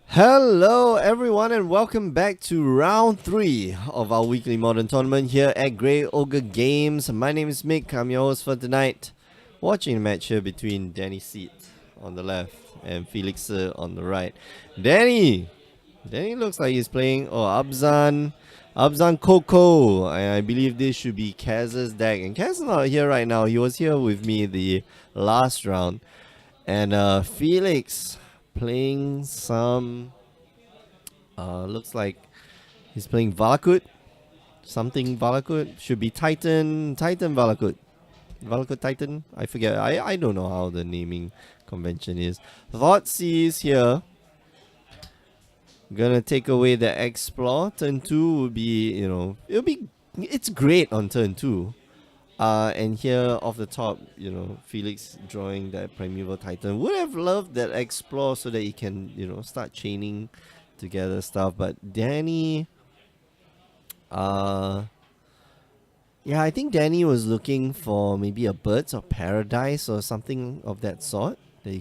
Hello everyone and welcome back to round 3 of our weekly modern tournament here at Grey Ogre Games. My name is Mick, I'm your host for tonight. Watching a match here between Danny Seat on the left and Felix on the right. Danny looks like he's playing Abzan Coco, and I believe this should be Kaz's deck. And Kaz is not here right now, he was here with me the last round. And Felix playing some looks like he's playing Valakut. Something Valakut. Should be Titan Valakut. Valakut Titan. I forget. I don't know how the naming convention is. Thoughtseize here. Gonna take away the Explore. Turn 2 would be, it's great on turn 2. And here off the top, Felix drawing that Primeval Titan. Would have loved that Explore so that he can, start chaining together stuff. But Danny, I think Danny was looking for maybe a Birds of Paradise or something of that sort that he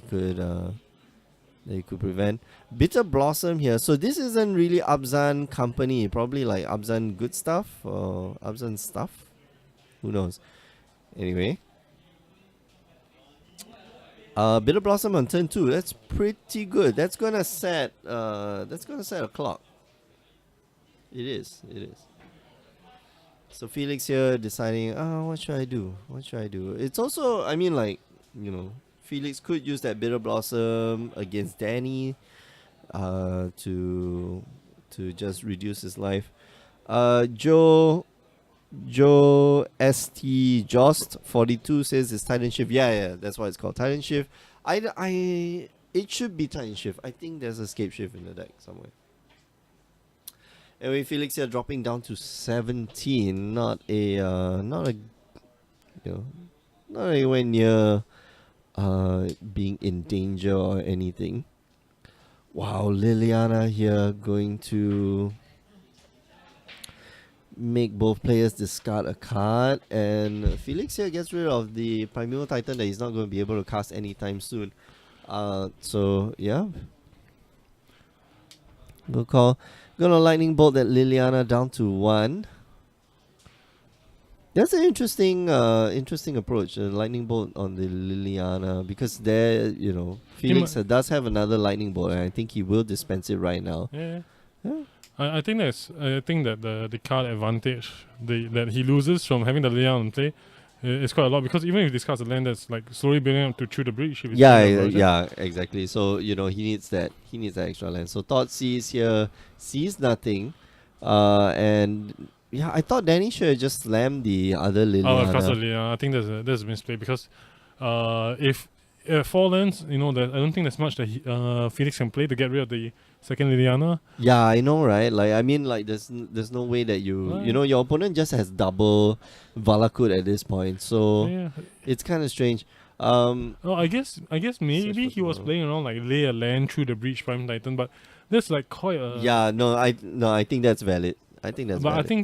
could prevent. Bitter Blossom here. So this isn't really Abzan company. Probably like Abzan good stuff or Abzan stuff. Who knows? Anyway. Bitter Blossom on turn 2. That's pretty good. That's gonna set a clock. It is. So Felix here deciding, what should I do? It's also, Felix could use that Bitter Blossom against Danny to just reduce his life. Joe ST Jost 42 says it's Titanshift. Yeah, that's why it's called Titanshift. It should be Titanshift. I think there's Escape Shift in the deck somewhere. Anyway, Felix here dropping down to 17. Not anywhere near being in danger or anything. Wow, Liliana here going to make both players discard a card, and Felix here gets rid of the Primeval Titan that he's not going to be able to cast anytime soon. So yeah, good call. Gonna Lightning Bolt that Liliana down to 1. That's an interesting approach. Lightning Bolt on the Liliana, because there, Felix does have another Lightning Bolt, and I think he will dispense it right now. Yeah. I think that the card advantage that he loses from having the Liliana on play is quite a lot, because even if he discards a land that's like slowly building up to Through the Breach. Yeah, exactly. So he needs that extra land. So Thoughtseize here sees nothing, and yeah, I thought Danny should have just slammed the other Liliana. Oh, of course, Liliana. I think there's a misplay, because if 4 lands, I don't think there's much that Felix can play to get rid of the second Liliana. Yeah, I know, right? There's no way that your opponent just has double Valakut at this point, so it's kind of strange. I guess maybe he was playing around like lay a land through the Breach Prime Titan, but that's like quite a I think that's valid. I think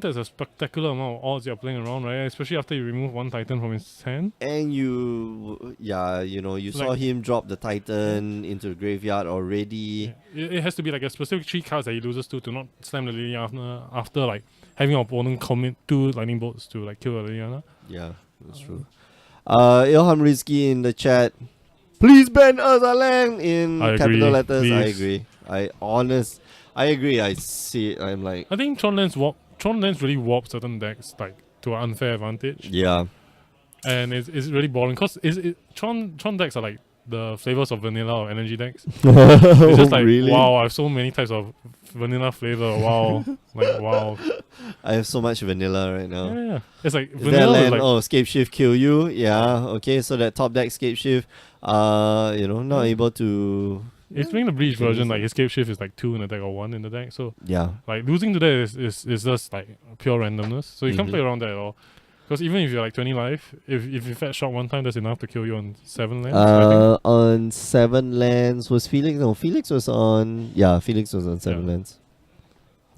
that's a spectacular amount of odds you're playing around, right? Especially after you remove one Titan from his hand. And you saw him drop the Titan into the graveyard already. Yeah. It has to be like a specific 3 cards that he loses to not slam the Liliana after like having your opponent commit 2 Lightning Bolts to like kill a Liliana. Yeah, that's true. Ilham Rizki in the chat. Please ban Urzalang in capital letters. Please. I agree. I agree. I see it. I'm like, I think Tron Lens really warp certain decks like to an unfair advantage. Yeah. And it's really boring, because Tron decks are like the flavors of vanilla or energy decks. It's just like, really? Wow, I have so many types of vanilla flavor. Wow. Wow. I have so much vanilla right now. Yeah. It's like vanilla is like, Escape Shift kill you. Yeah. Okay, so that top deck Escape Shift, not able to. It's playing the Breach version, like Escape Shift is like 2 in the deck or 1 in the deck. So yeah, like losing to that is just like pure randomness. So you can't play around that at all. Because even if you're like 20 life, if you fetch shot one time, that's enough to kill you on 7 lands. On 7 lands was Felix. No, Felix was on 7 lands.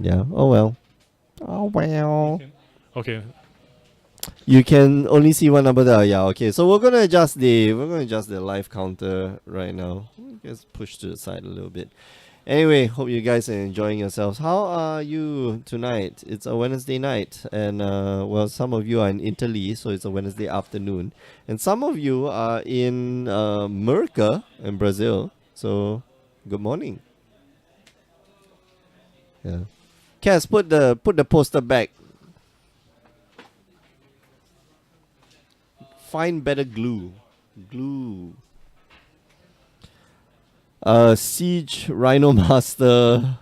Yeah. Oh well. Okay. You can only see one number there. Yeah, okay. So we're gonna adjust the life counter right now. Just push to the side a little bit. Anyway, hope you guys are enjoying yourselves. How are you tonight? It's a Wednesday night, and well, some of you are in Italy, so it's a Wednesday afternoon, and some of you are in Merca in Brazil. So, good morning. Yeah. Cass, put the poster back. Find better glue. Glue. Siege Rhino Master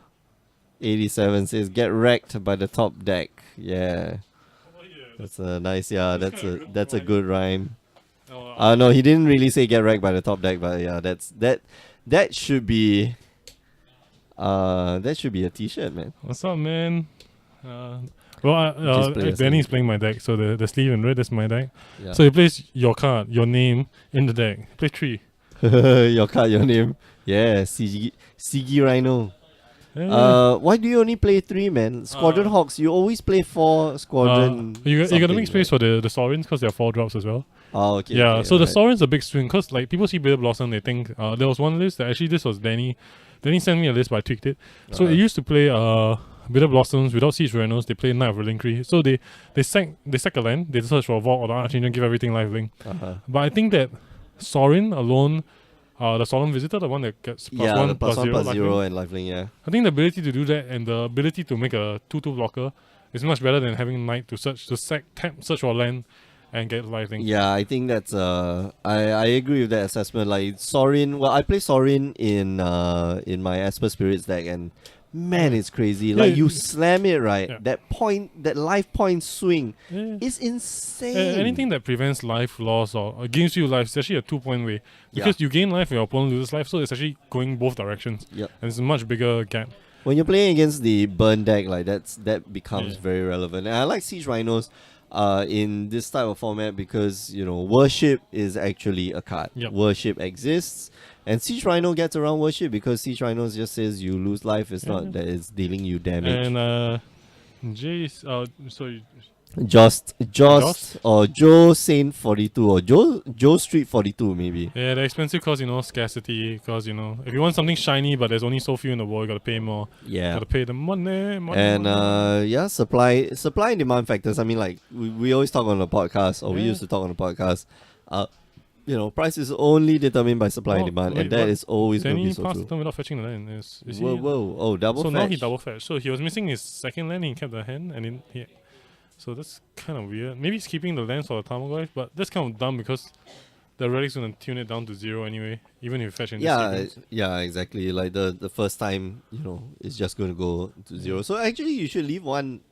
87 says get wrecked by the top deck. Yeah. That's a nice, yeah, that's a good rhyme. No, he didn't really say get wrecked by the top deck, but yeah, that should be a t-shirt, man. What's up, man? Danny's playing my deck, so the sleeve in red is my deck. Yeah. So he plays your card, your name in the deck. Play 3. Your card, your name. Yeah, Sigi Rhino. Yeah. Why do you only play 3, man? Squadron Hawks, you always play 4 Squadron. You gotta make space for the Saurians because there are 4 drops as well. Oh, okay. Yeah, okay, so the Saurian's a big swing because like people see Bitter Blossom, they think there was one list that actually this was Danny. Danny sent me a list, but I tweaked it. So it used to play Bitter Blossoms without Siege Rhinos. They play Knight of Reliquary. So they sack a land. They search for a Vault or the Archangel, give everything lifelink. But I think that Saurin alone, the Solemn Visitor, the one that gets +1 the +1 +0 +0 and lifelink, yeah. I think the ability to do that and the ability to make a 2/2 blocker is much better than having Knight to search for land and get lifelink. Yeah, I think that's I agree with that assessment. Like Sorin, well, I play Sorin in my Esper Spirits deck, and man, it's crazy. Like you slam it right, that life point swing is insane. Anything that prevents life loss or gives you life is actually a 2-point way because you gain life and your opponent loses life, so it's actually going both directions. Yep. And it's a much bigger gap. When you're playing against the burn deck, like that becomes very relevant. And I like Siege Rhinos in this type of format because, you know, Worship is actually a card. Yep. Worship exists. And Siege Rhino gets around Worship because Siege Rhino just says you lose life. It's not that it's dealing you damage. And Jay's sorry. Jost or Joe Saint 42 or Joe Street 42 maybe. Yeah, the expensive cause, you know, scarcity, cause, you know, if you want something shiny but there's only so few in the world, you gotta pay more. Yeah. Gotta pay the money. And supply and demand factors. I mean, like we always talk on the podcast, or we used to talk on the podcast. You know, price is only determined by supply and demand, and that is always going to be so true. Then he passed the turn without fetching the land. Is whoa. Oh, double fetch. So now he double fetch. So he was missing his second land, he kept the hand, and then he... So that's kind of weird. Maybe he's keeping the lands for the Tarmogoyf, but that's kind of dumb because the relic's going to tune it down to 0 anyway, even if you fetch in this sequence. Yeah, exactly. Like the first time, you know, it's just going to go to 0. So actually, you should leave one.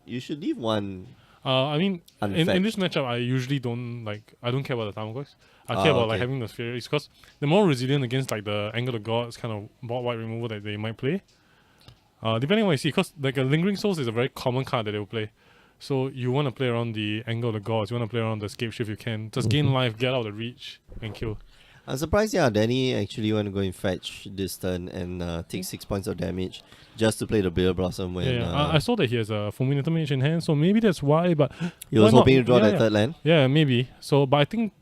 I mean, in this matchup, I usually don't care about the Tarmogoyfs. I care about like having the Spheres because they're more resilient against like the Anger of the Gods kind of board white removal that they might play. Depending on what you see, because like a Lingering Souls is a very common card that they will play. So you want to play around the Anger of the Gods, you want to play around the Scapeshift if you can. Just gain life, get out of the reach, and kill. I'm surprised, Danny actually want to go and fetch this turn and take 6 points of damage just to play the Bitter Blossom when... I saw that he has a Fulminator Mage in hand, so maybe that's why, but... He was hoping to draw that third land? Yeah, maybe. So, but I think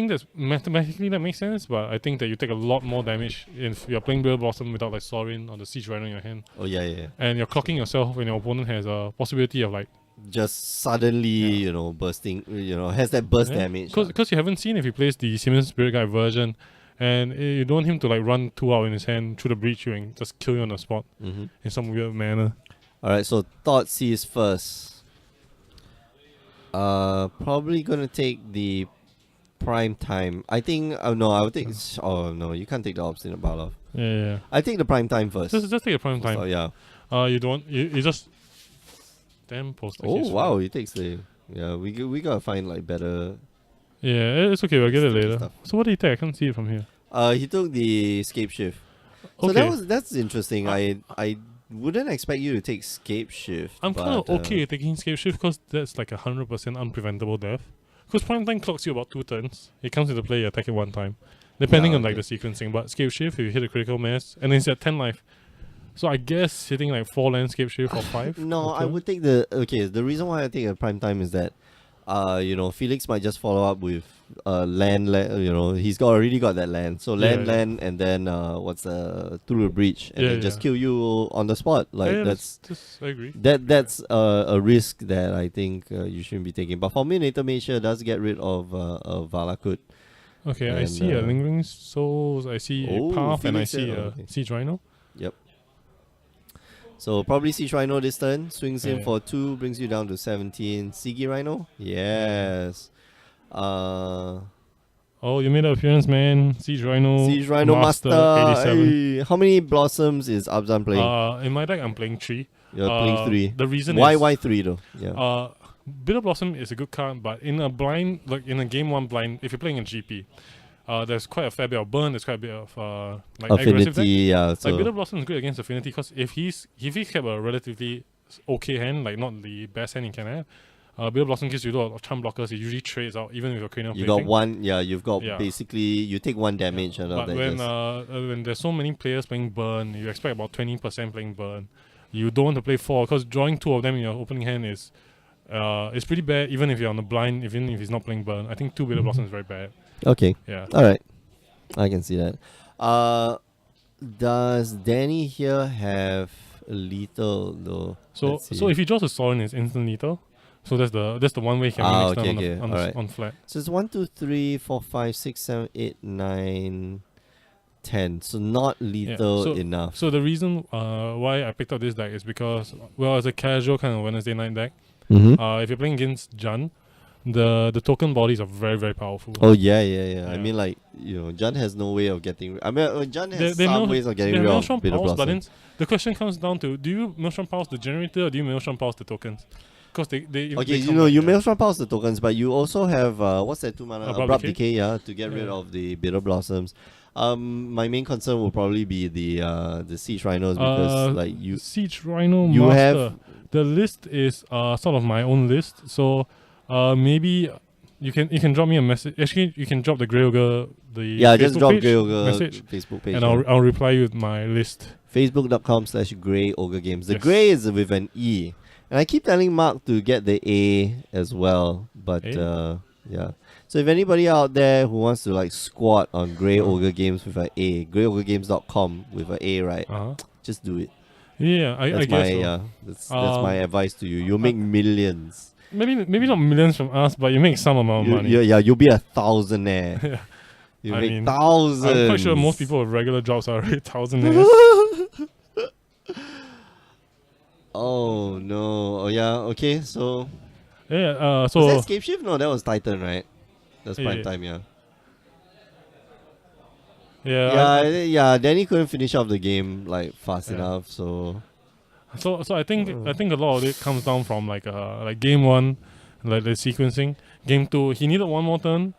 that's mathematically that makes sense, but I think that you take a lot more damage if you're playing Bitter Blossom without like Saurin or the Siege Rhino in your hand. Oh, yeah. And you're clocking yourself when your opponent has a possibility of like... Just suddenly, you know, bursting, you know, has that burst damage. Because you haven't seen if he plays the Siemens Spirit Guide version, and you don't want him to like run 2 out in his hand through the breach you and just kill you on the spot in some weird manner. Alright, so Thought Seize first. Probably gonna take the Prime Time. I think, I would take, you can't take the Obstinate Barlow. Yeah. I take the Prime Time first. Just take a Prime Time. So, yeah. You just... Damn poster. Oh, wow, he takes the... Yeah, we gotta find like better... Yeah, it's okay, we'll get it later. Stuff. So what did he take? I can't see it from here. He took the Scapeshift. So that's interesting. I wouldn't expect you to take Scapeshift. I'm kind of okay taking Scapeshift because that's like 100% unpreventable death. Because Prime Time clocks you about 2 turns. It comes into play, you attack it 1 time. Depending on like the sequencing. But Scapeshift, if you hit a critical mass, and then it's at 10 life. So I guess hitting like 4 landscape shift or 5. No, I would take the... Okay, the reason why I take a Prime Time is that Felix might just follow up with land, he's already got that land. So land, and then through the breach, and then just kill you on the spot. Like I agree. That's a risk that I think you shouldn't be taking. But for me, Nature Mage does get rid of Valakut. Okay, and I see a Lingering Souls, I see a Path, and I see a Siege Rhino. Yep. So probably Siege Rhino this turn. Swings in for 2, brings you down to 17. Sigi Rhino? Yes. Oh, you made an appearance, man. Siege Rhino. Siege Rhino Master. 87. Hey, how many Blossoms is Abzan playing? In my deck, I'm playing 3. You're playing 3. The reason why 3 though? Yeah. Bitter Blossom is a good card, but in a blind, like in a game 1 blind, if you're playing a GP, there's quite a fair bit of burn. There's quite a bit of Affinity, yeah. So. Like Bitter Blossom is great against Affinity because if he's kept a relatively okay hand, like not the best hand he can have, Bitter Blossom gives you a lot of charm blockers. It usually trades out even with your cranial You plating. got one, you've got basically, you take 1 damage out of that. But when there's so many players playing burn, you expect about 20% playing burn. You don't want to play 4 because drawing 2 of them in your opening hand is it's pretty bad even if you're on the blind, even if he's not playing burn. I think 2 Bitter Blossom is very bad. Okay. Yeah. Alright. I can see that. Does Danny here have lethal though? So if he draws a Sorin, it's instant lethal. So that's the one way he can win next turn on flat. So it's 1, 2, 3, 4, 5, 6, 7, 8, 9, 10. So not lethal enough. So the reason why I picked up this deck is because, well, it's a casual kind of Wednesday night deck. If you're playing against Jun, the token bodies are very, very powerful. Oh yeah. I mean, like, Jun has no way of getting. I mean, Jun has some ways of getting rid of Bitter Blossom. But then the question comes down to: do you Maelstrom Pulse the generator, or do you Maelstrom Pulse the tokens? Because you Maelstrom Pulse the tokens, but you also have what's that 2 mana Abrupt Decay, to get rid of the Bitter Blossoms. My main concern will probably be the Siege Rhinos because Siege Rhino you Master. have the list is sort of my own list, so maybe you can drop me a message. Actually, you can drop the Grey Ogre Facebook just drop page, Grey Ogre message, Facebook page, and I'll reply you with my list. Facebook.com/Grey Ogre Games. The Grey is with an E, and I keep telling Mark to get the A as well, but yeah. So if anybody out there who wants to like squat on Grey Ogre Games with an A, greyogregames.com with an A, right? Just do it. Yeah, I guess so. That's my advice to you. You'll make millions. Maybe not millions from us, but you make some amount of money. You'll be a thousandaire. You make thousands. I'm quite sure most people with regular jobs are already thousandaires. Oh no! Oh yeah. Okay. So. Yeah. Was that Escape Shift? No, that was Titan, right? That's prime time. Yeah. Yeah. Danny couldn't finish off the game like fast enough, so. So I think a lot of it comes down from like game 1, like the sequencing. Game 2, he needed 1 more turn.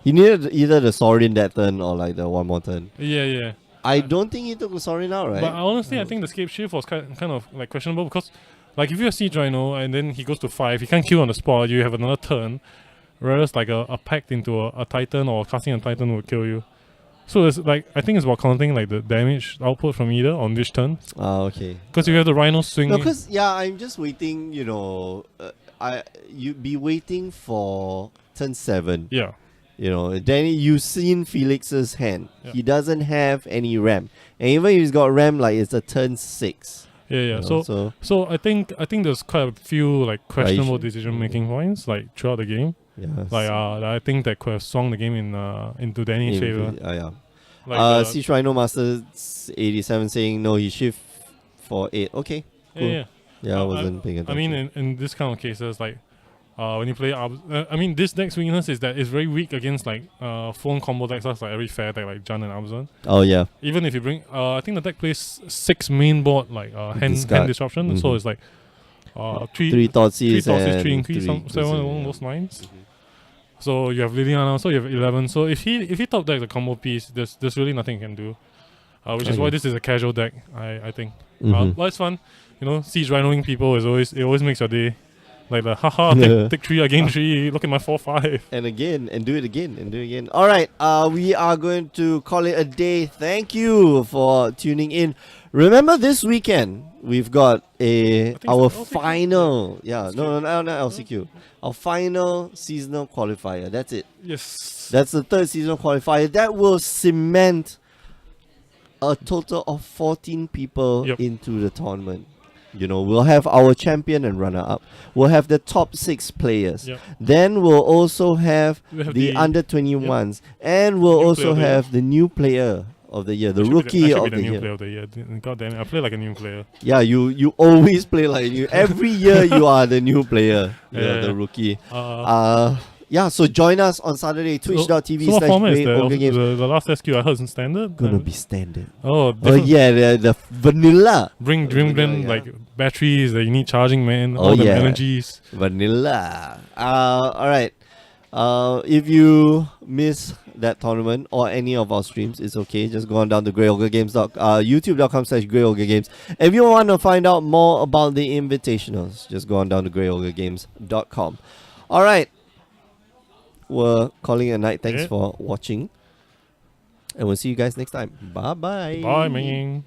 He needed either the Sorin that turn or like the 1 more turn. Yeah. I don't think he took the Sorin out, right? But honestly, I think the Escape Shift was kind of like questionable because, like, if you have Siege Rhino and then he goes to 5, he can't kill on the spot. You have another turn, whereas like a pact into a Titan or casting a Titan would kill you. So it's like, I think it's about counting like the damage output from either on which turn. Okay. Because you have the Rhino swing. No, because I'm just waiting. You'd be waiting for turn 7. Yeah. Danny, you've seen Felix's hand. Yeah. He doesn't have any RAM, and even if he's got RAM, like it's a turn 6. Yeah. So I think there's quite a few like questionable decision making points like throughout the game. Yeah. Like I think that could have swung the game into Danny's favor. Yeah. Like Siege Rhino Master 87 saying no, he shift for 8. Okay. Cool. Yeah. I wasn't paying attention. I mean, in this kind of cases, like when you play this deck's weakness is that it's very weak against like phone combo decks like every fair deck like Jun and Abzan. Oh yeah. Even if you bring I think the deck plays 6 main board like hand disruption, so it's like 3 Thoughtseize, 3 increase, 7 along those lines. So you have Liliana, so you have 11. So if he top decks a combo piece, there's really nothing he can do. Which is why this is a casual deck, I think. But it's fun. Siege Rhinoing people it always makes your day. Like the haha, take 3, I gain 3. Look at my 4-5. And again, and do it again, and do it again. All right, we are going to call it a day. Thank you for tuning in. Remember, this weekend we've got our final. Yeah, no, not LCQ. Our final seasonal qualifier. That's it. Yes. That's the third seasonal qualifier. That will cement a total of 14 people into the tournament. You know, we'll have our champion and runner-up. We'll have the top 6 players. Yep. Then we'll also have the under 21s, and we'll also have the new player of the year, the rookie of the year. Player of the year. God damn it, I play like a new player. Yeah, you always play like you. Every year you are the new player. You're the rookie. Yeah, so join us on Saturday, twitch.tv/GreatOgreGames. The last SQ I heard is standard? Gonna be standard. Oh yeah, the vanilla. Bring like batteries that you need charging, man. All the energies. Vanilla. Alright. If you miss that tournament or any of our streams, it's okay. Just go on down to youtube.com/GreatOgreGames. If you want to find out more about the invitationals, just go on down to GreatOgreGames.com. Alright. We're calling it a night. Thanks for watching. And we'll see you guys next time. Bye-bye. Bye, man.